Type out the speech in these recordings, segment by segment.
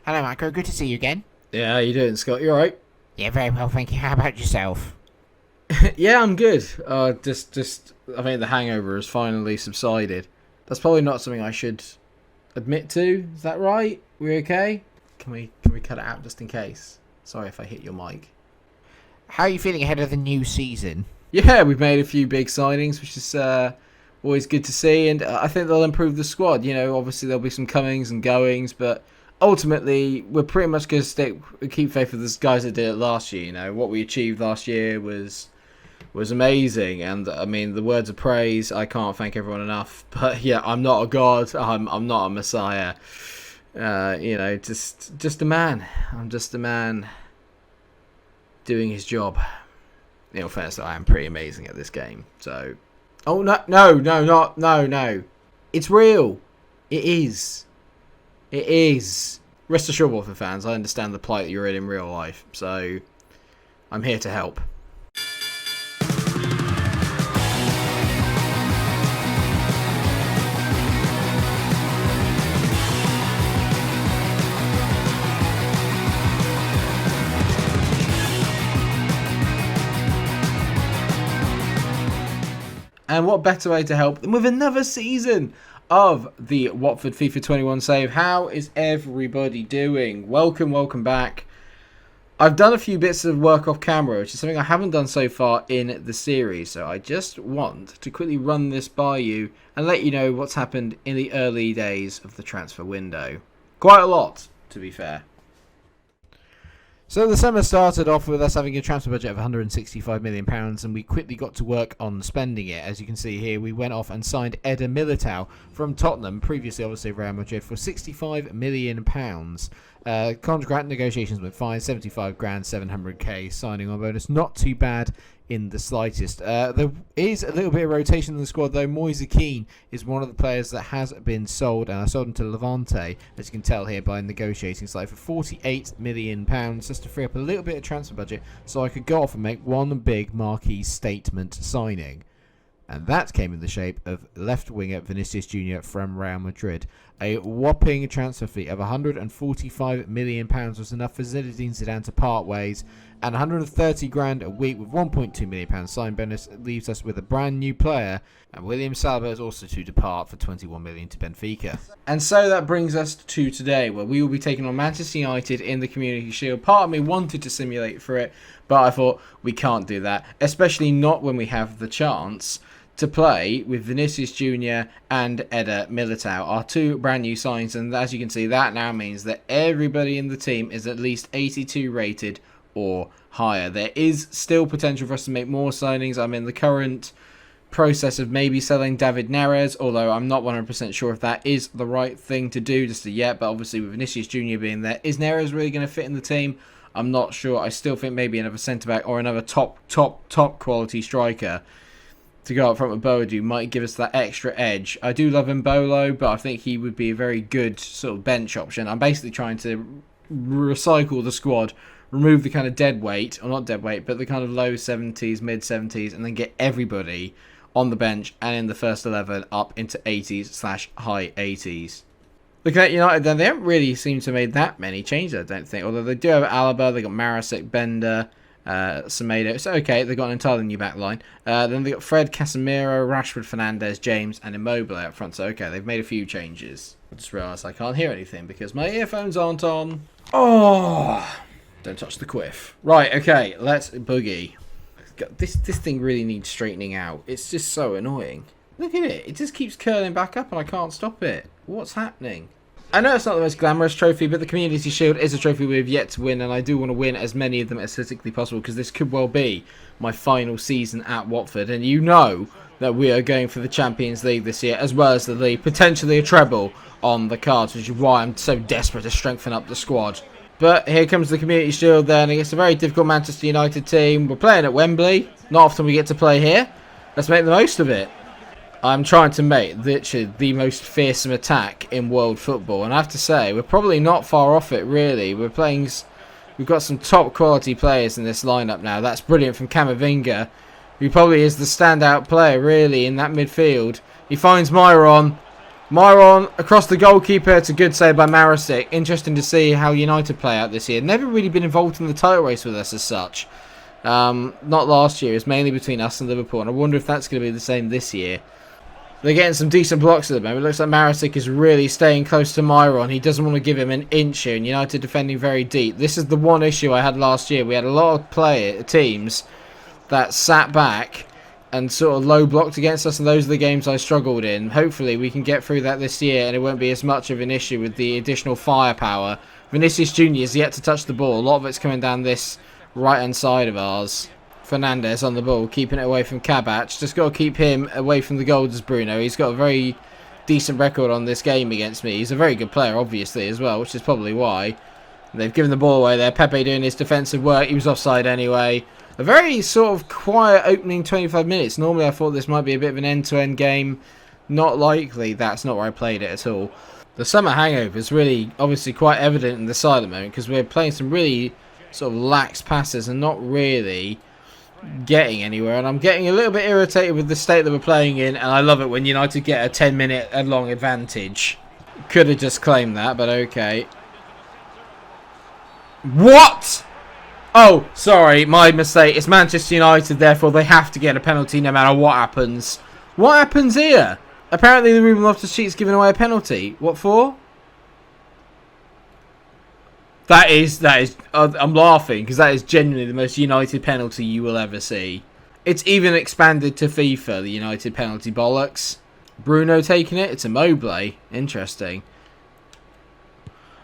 Hello, MikeRo. Good to see you again. Yeah, how you doing, Scott? You alright? Yeah, very well, thank you. How about yourself? Yeah, I'm good. I think the hangover has finally subsided. That's probably not something I should admit to. Is that right? We okay? Can we cut it out just in case? Sorry if I hit your mic. How are you feeling ahead of the new season? Yeah, we've made a few big signings, which is always good to see, and I think they'll improve the squad. You know, obviously there'll be some comings and goings, but ultimately we're pretty much going to keep faith with the guys that did it last year. You know, what we achieved last year was amazing, and I mean, the words of praise, I can't thank everyone enough. But yeah, I'm not a god. I'm not a messiah. You know, just a man. I'm just a man doing his job. In all fairness, I am pretty amazing at this game. So, oh no! It's real. It is. It is. Rest assured, Watford fans, I understand the plight that you're in real life. So, I'm here to help. And what better way to help than with another season of the Watford FIFA 21 save. How is everybody doing? Welcome back. I've done a few bits of work off camera, which is something I haven't done so far in the series. So I just want to quickly run this by you and let you know what's happened in the early days of the transfer window. Quite a lot, to be fair. So the summer started off with us having a transfer budget of £165 million, and we quickly got to work on spending it. As you can see here, we went off and signed Eder Militao from Tottenham, previously obviously Real Madrid, for £65 million. Contract negotiations went fine, 75 grand, 700k signing on bonus. Not too bad in the slightest. There is a little bit of rotation in the squad, though. Moise Kean is one of the players that has been sold, and I sold him to Levante, as you can tell here by negotiating slightly, for £48 million, just to free up a little bit of transfer budget so I could go off and make one big marquee statement signing. And that came in the shape of left winger Vinicius Jr. from Real Madrid. A whopping transfer fee of £145 million was enough for Zinedine Zidane to part ways, and 130 grand a week with £1.2 million sign bonus leaves us with a brand new player, and William Saliba is also to depart for £21 million to Benfica. And so that brings us to today, where we will be taking on Manchester United in the Community Shield. Part of me wanted to simulate for it, but I thought we can't do that, especially not when we have the chance to play with Vinicius Jr. and Eder Militao, our two brand new signs. And as you can see, that now means that everybody in the team is at least 82 rated or higher. There is still potential for us to make more signings. I'm in the current process of maybe selling David Neres, although I'm not 100% sure if that is the right thing to do just yet. But obviously with Vinicius Jr. being there, is Neres really going to fit in the team? I'm not sure. I still think maybe another centre-back or another top quality striker to go up front with Boadu might give us that extra edge. I do love Mbolo, but I think he would be a very good sort of bench option. I'm basically trying to recycle the squad, remove the kind of dead weight, or not dead weight, but the kind of low 70s, mid 70s, and then get everybody on the bench and in the first 11 up into 80s/high 80s. Looking at United, then, they haven't really seemed to have made that many changes, I don't think. Although they do have Alaba, they got Marasek, Bender, Semedo. It's okay, they've got an entirely new back line. Then they've got Fred, Casemiro, Rashford, Fernandes, James, and Immobile up front. So, okay, they've made a few changes. I just realised I can't hear anything because my earphones aren't on. Oh, don't touch the quiff. Right, okay, let's boogie. This thing really needs straightening out. It's just so annoying. Look at it. It just keeps curling back up and I can't stop it. What's happening? I know it's not the most glamorous trophy, but the Community Shield is a trophy we've yet to win, and I do want to win as many of them as physically possible, because this could well be my final season at Watford. And you know that we are going for the Champions League this year, as well as the league, potentially a treble on the cards, which is why I'm so desperate to strengthen up the squad. But here comes the Community Shield then against a very difficult Manchester United team. We're playing at Wembley. Not often we get to play here. Let's make the most of it. I'm trying to make literally the most fearsome attack in world football, and I have to say we're probably not far off it. Really, we've got some top quality players in this lineup now. That's brilliant from Camavinga, who probably is the standout player really in that midfield. He finds Myron. Myron across the goalkeeper. It's a good save by Marasic. Interesting to see how United play out this year. Never really been involved in the title race with us as such. Not last year. It's mainly between us and Liverpool. And I wonder if that's going to be the same this year. They're getting some decent blocks at the moment. It looks like Marasic is really staying close to Myron. He doesn't want to give him an inch here. And United defending very deep. This is the one issue I had last year. We had a lot of teams that sat back and sort of low blocked against us, and those are the games I struggled in. Hopefully we can get through that this year and it won't be as much of an issue with the additional firepower. Vinicius Jr. is yet to touch the ball. A lot of it's coming down this right hand side of ours. Fernandez on the ball, keeping it away from Kabach. Just got to keep him away from the goals as Bruno. He's got a very decent record on this game against me. He's a very good player, obviously, as well, which is probably why. They've given the ball away there. Pepe doing his defensive work. He was offside anyway. A very sort of quiet opening 25 minutes. Normally I thought this might be a bit of an end-to-end game. Not likely. That's not where I played it at all. The summer hangover is really obviously quite evident in the side at the moment because we're playing some really sort of lax passes and not really getting anywhere, and I'm getting a little bit irritated with the state that we're playing in, and I love it when United get a 10-minute long advantage. Could have just claimed that, but okay. What? Oh, sorry, my mistake. It's Manchester United, therefore they have to get a penalty no matter what happens. What happens here? Apparently the Ruben Loftus-Cheek's giving away a penalty. What for? That is, I'm laughing because that is genuinely the most United penalty you will ever see. It's even expanded to FIFA, the United penalty bollocks. Bruno taking it. It's a Mobley. Interesting.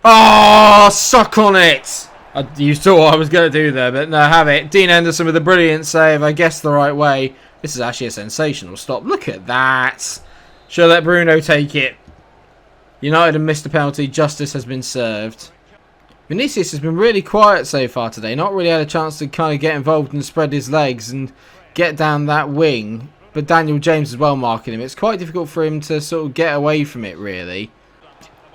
Oh, suck on it. You saw what I was going to do there, but no, have it. Dean Henderson with a brilliant save. I guessed the right way. This is actually a sensational stop. Look at that. Should let Bruno take it. United have missed a penalty. Justice has been served. Vinicius has been really quiet so far today. Not really had a chance to kind of get involved and spread his legs and get down that wing. But Daniel James as well marking him. It's quite difficult for him to sort of get away from it, really.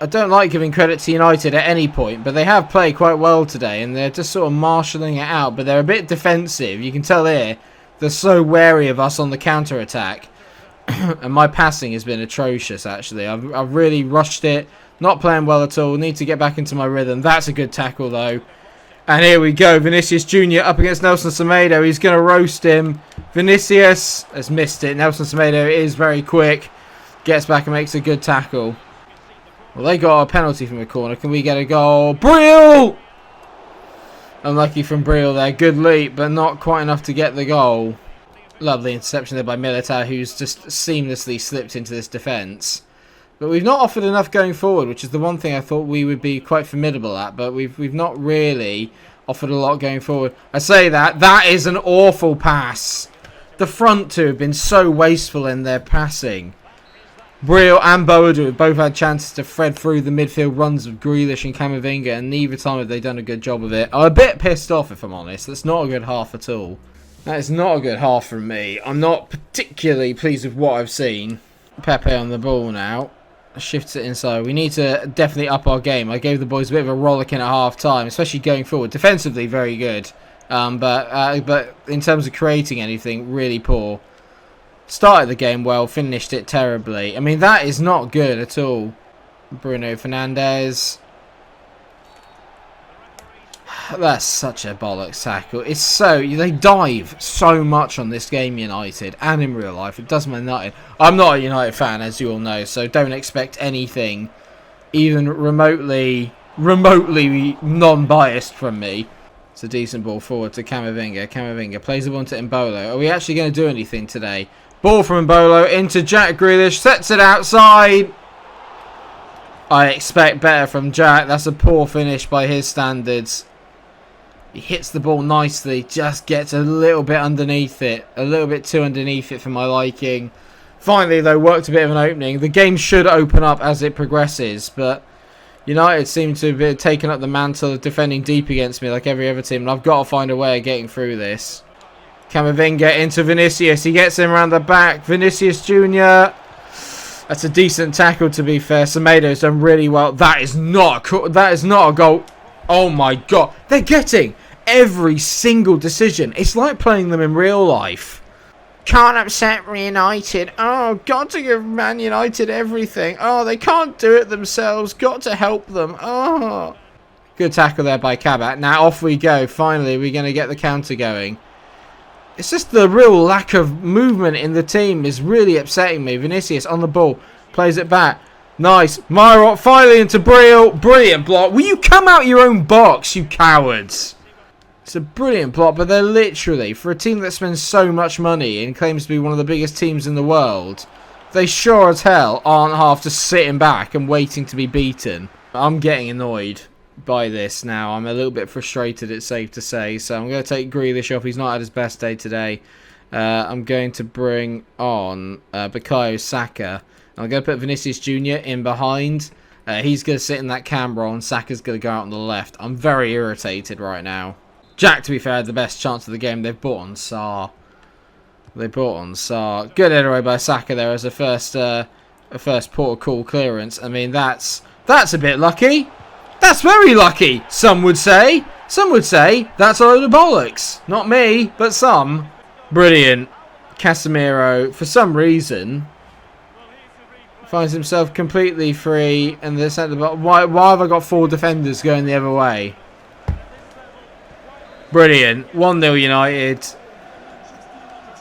I don't like giving credit to United at any point, but they have played quite well today. And they're just sort of marshalling it out. But they're a bit defensive. You can tell here they're so wary of us on the counter-attack. And my passing has been atrocious, actually. I've really rushed it. Not playing well at all. Need to get back into my rhythm. That's a good tackle, though. And here we go. Vinicius Jr. up against Nelson Semedo. He's going to roast him. Vinicius has missed it. Nelson Semedo is very quick. Gets back and makes a good tackle. Well, they got a penalty from the corner. Can we get a goal? Brill! Unlucky from Brill there. Good leap, but not quite enough to get the goal. Lovely interception there by Militao, who's just seamlessly slipped into this defence. But we've not offered enough going forward, which is the one thing I thought we would be quite formidable at. But we've not really offered a lot going forward. I say that is an awful pass. The front two have been so wasteful in their passing. Brill and Boadu have both had chances to thread through the midfield runs of Grealish and Camavinga, and neither time have they done a good job of it. I'm a bit pissed off, if I'm honest. That's not a good half at all. That is not a good half from me. I'm not particularly pleased with what I've seen. Pepe on the ball now. Shifts it inside. We need to definitely up our game. I gave the boys a bit of a rollicking at half time, especially going forward. Defensively, very good. But in terms of creating anything, really poor. Started the game well, finished it terribly. I mean, that is not good at all. Bruno Fernandes. That's such a bollocks tackle. It's so... They dive so much on this game, United, and in real life. It does my nutting. I'm not a United fan, as you all know, so don't expect anything even remotely non-biased from me. It's a decent ball forward to Camavinga. Camavinga plays the one to Mbolo. Are we actually going to do anything today? Ball from Mbolo into Jack Grealish. Sets it outside. I expect better from Jack. That's a poor finish by his standards. He hits the ball nicely, just gets a little bit underneath it. A little bit too underneath it for my liking. Finally, though, worked a bit of an opening. The game should open up as it progresses, but United seem to have taken up the mantle of defending deep against me like every other team, and I've got to find a way of getting through this. Camavinga into Vinicius. He gets him around the back. Vinicius Jr. That's a decent tackle, to be fair. Semedo's done really well. That is not a goal. Oh my god. They're getting every single decision. It's like playing them in real life. Can't upset Man United. Oh, got to give Man United everything. Oh, they can't do it themselves. Got to help them. Oh. Good tackle there by Kabak. Now off we go. Finally, we're going to get the counter going. It's just the real lack of movement in the team is really upsetting me. Vinicius on the ball. Plays it back. Nice. MikeRo finally into Brill. Brilliant block. Will you come out your own box, you cowards? It's a brilliant block, but they're literally, for a team that spends so much money and claims to be one of the biggest teams in the world, they sure as hell aren't half just sitting back and waiting to be beaten. I'm getting annoyed by this now. I'm a little bit frustrated, it's safe to say. So I'm going to take Grealish off. He's not had his best day today. I'm going to bring on Bukayo Saka. I'm going to put Vinicius Jr. in behind. He's going to sit in that cam role and Saka's going to go out on the left. I'm very irritated right now. Jack, to be fair, had the best chance of the game. They've brought on Sarr. Good header away by Saka there as a first port of call clearance. I mean, that's a bit lucky. That's very lucky, some would say. Some would say that's a load of bollocks. Not me, but some. Brilliant. Casemiro, for some reason, finds himself completely free in the centre. Why have I got 4 defenders going the other way? Brilliant. 1-0 United.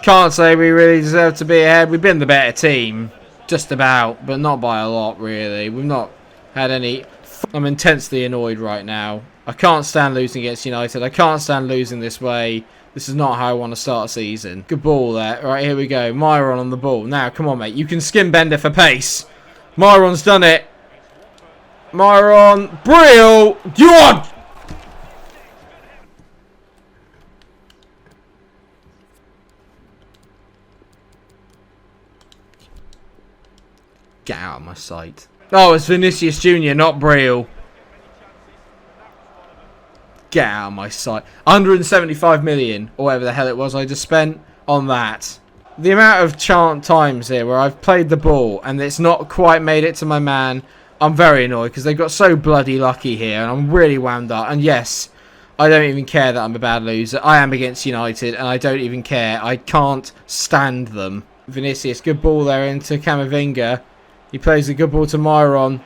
Can't say we really deserve to be ahead. We've been the better team. Just about, but not by a lot, really. We've not had any... I'm intensely annoyed right now. I can't stand losing against United. I can't stand losing this way. This is not how I want to start a season. Good ball there. Right, here we go. Myron on the ball. Now, come on, mate. You can skin Bender for pace. Myron's done it. Myron. Brill. You on! Get out of my sight. Oh, it's Vinicius Jr., not Brill. Get out of my sight. 175 million, or whatever the hell it was I just spent on that. The amount of times here where I've played the ball and it's not quite made it to my man, I'm very annoyed because they got so bloody lucky here and I'm really wound up. And yes, I don't even care that I'm a bad loser. I am against United and I don't even care. I can't stand them. Vinicius, good ball there into Camavinga. He plays a good ball to Myron.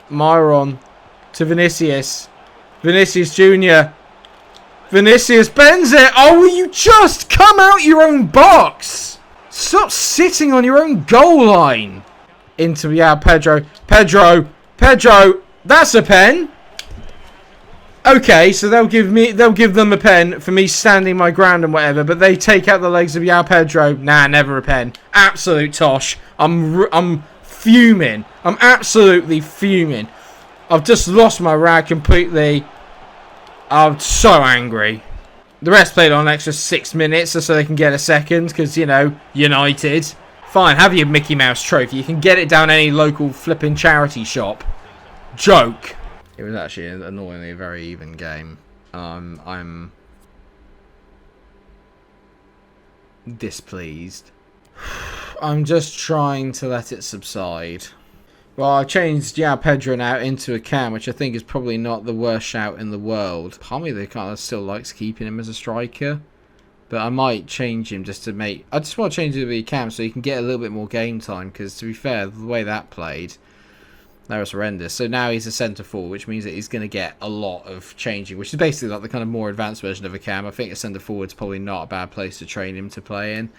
Myron to Vinicius. Vinicius Jr. Vinicius bends it. Oh, will you just come out your own box? Stop sitting on your own goal line. Into, yeah, Pedro. Pedro. That's a pen. Okay, so they'll give them a pen for me standing my ground and whatever, but they take out the legs of Yao Pedro. Nah, never a pen. Absolute tosh. I'm fuming. I'm absolutely fuming. I've just lost my rag completely. I'm so angry. The rest played on an extra 6 minutes so they can get a second because, you know, United. Fine, have your Mickey Mouse trophy. You can get it down any local flipping charity shop. Joke. It was actually an annoyingly very even game. I'm displeased. I'm just trying to let it subside. Well, I changed Yao Pedro now into a cam, which I think is probably not the worst shout in the world. Part of me that kind of still likes keeping him as a striker, but I might change him just to make... I just want to change it to be a cam so he can get a little bit more game time, because to be fair, the way that played, that was horrendous. So now he's a centre forward, which means that he's going to get a lot of changing, which is basically like the kind of more advanced version of a cam. I think a centre forward's probably not a bad place to train him to play in.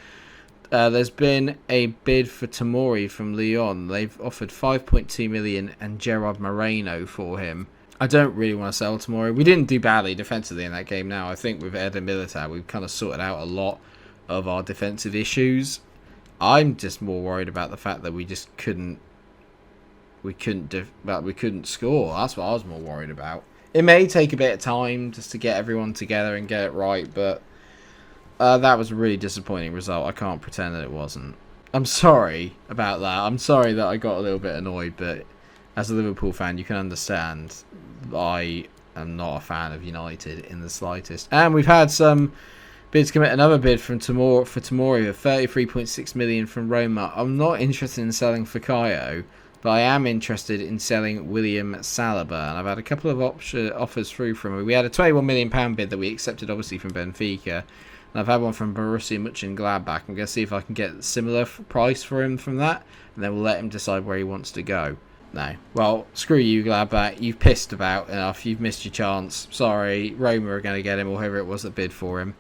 There's been a bid for Tomori from Lyon. They've offered 5.2 million and Gerard Moreno for him. I don't really want to sell Tomori. We didn't do badly defensively in that game now. I think with Eder Militao, we've kind of sorted out a lot of our defensive issues. I'm just more worried about the fact that we just couldn't score. That's what I was more worried about. It may take a bit of time just to get everyone together and get it right, but that was a really disappointing result. I can't pretend that it wasn't. I'm sorry about that. I'm sorry that I got a little bit annoyed, but as a Liverpool fan, you can understand I am not a fan of United in the slightest. And we've had some bids commit. Another bid from Tomori of 33.6 million from Roma. I'm not interested in selling Fikayo, but I am interested in selling William Saliba. And I've had a couple of offers through from him. We had a £21 million bid that we accepted, obviously, from Benfica. And I've had one from Borussia Mönchengladbach. I'm going to see if I can get a similar price for him from that, and then we'll let him decide where he wants to go. No. Well, screw you, Gladbach. You've pissed about enough. You've missed your chance. Sorry. Roma are going to get him, or whoever it was that bid for him.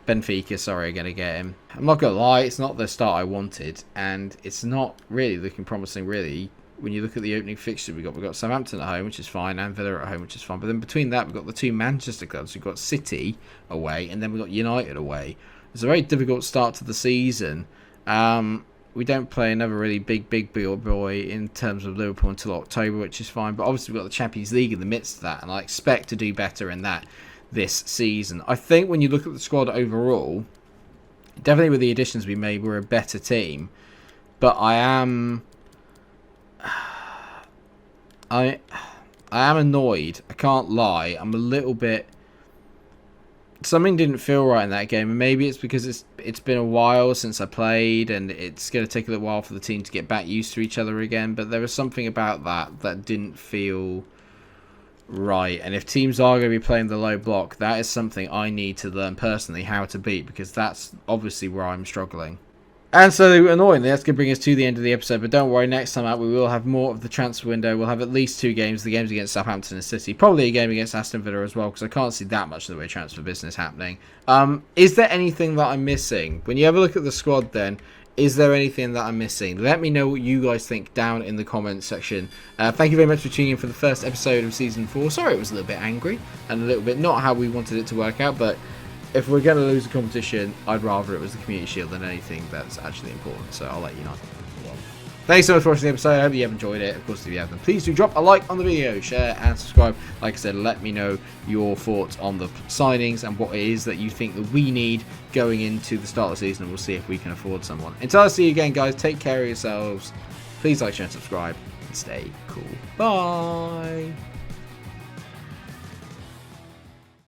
Benfica, sorry, are going to get him. I'm not going to lie, it's not the start I wanted, and it's not really looking promising, really. When you look at the opening fixture we've got Southampton at home, which is fine, and Villa at home, which is fine. But then between that, we've got the two Manchester clubs. We've got City away, and then we've got United away. It's a very difficult start to the season. We don't play another really big boy in terms of Liverpool until October, which is fine. But obviously we've got the Champions League in the midst of that, and I expect to do better in that this season. I think when you look at the squad overall, definitely with the additions we made, we're a better team. But I am annoyed. I can't lie. I'm a little bit. Something didn't feel right in that game, and maybe it's because it's been a while since I played, and it's going to take a little while for the team to get back used to each other again. But there was something about that didn't feel right. And if teams are going to be playing the low block, that is something I need to learn personally how to beat, because that's obviously where I'm struggling. And so, annoyingly, that's going to bring us to the end of the episode. But don't worry, next time out we will have more of the transfer window. We'll have at least 2 games. The games against Southampton and City. Probably a game against Aston Villa as well, because I can't see that much in the way of transfer business happening. Is there anything that I'm missing? When you have a look at the squad then, is there anything that I'm missing? Let me know what you guys think down in the comments section. Thank you very much for tuning in for the first episode of Season 4. Sorry it was a little bit angry and a little bit not how we wanted it to work out, but if we're going to lose a competition, I'd rather it was the Community Shield than anything that's actually important, so I'll let you know. Thanks so much for watching the episode. I hope you have enjoyed it. Of course, if you have, then please do drop a like on the video, share and subscribe. Like I said, let me know your thoughts on the signings and what it is that you think that we need going into the start of the season, and we'll see if we can afford someone. Until I see you again, guys, take care of yourselves. Please like, share and subscribe, and stay cool. Bye!